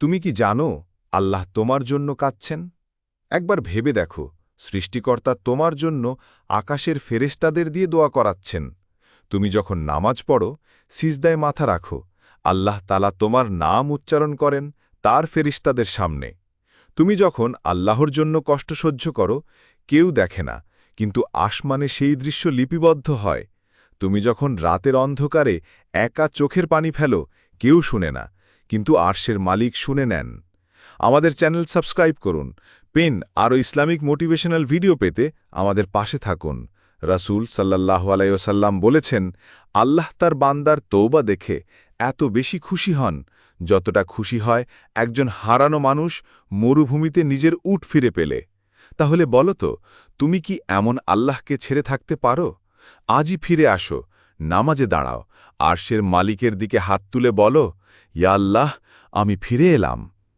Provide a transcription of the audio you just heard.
তুমি কি জানো আল্লাহ তোমার জন্য কাঁদছেন? একবার ভেবে দেখো, সৃষ্টিকর্তা তোমার জন্য আকাশের ফেরেশতাদের দিয়ে দোয়া করাচ্ছেন। তুমি যখন নামাজ পড়ো, সিজদায় মাথা রাখো, আল্লাহ তাআলা তোমার নাম উচ্চারণ করেন তার ফেরেশতাদের সামনে। তুমি যখন আল্লাহর জন্য কষ্ট সহ্য করো, কেউ দেখে না, কিন্তু আসমানে সেই দৃশ্য লিপিবদ্ধ হয়। তুমি যখন রাতের অন্ধকারে একা চোখের পানি ফেলো, কেউ শুনে না, কিন্তু আরশের মালিক শুনে নেন। আমাদের চ্যানেল সাবস্ক্রাইব করুন। পেন আরও ইসলামিক মোটিভেশনাল ভিডিও পেতে আমাদের পাশে থাকুন। রাসূল সাল্লাল্লাহু আলাইহি ওয়াসাল্লাম বলেছেন, আল্লাহ তার বান্দার তওবা দেখে এত বেশি খুশি হন, যতটা খুশি হয় একজন হারানো মানুষ মরুভূমিতে নিজের উট ফিরে পেলে। তাহলে বলো তো, তুমি কি এমন আল্লাহকে ছেড়ে থাকতে পারো? আজই ফিরে আসো, নামাজে দাঁড়াও, আরশের মালিকের দিকে হাত তুলে বলো, ইয়া আল্লাহ, আমি ফিরে এলাম।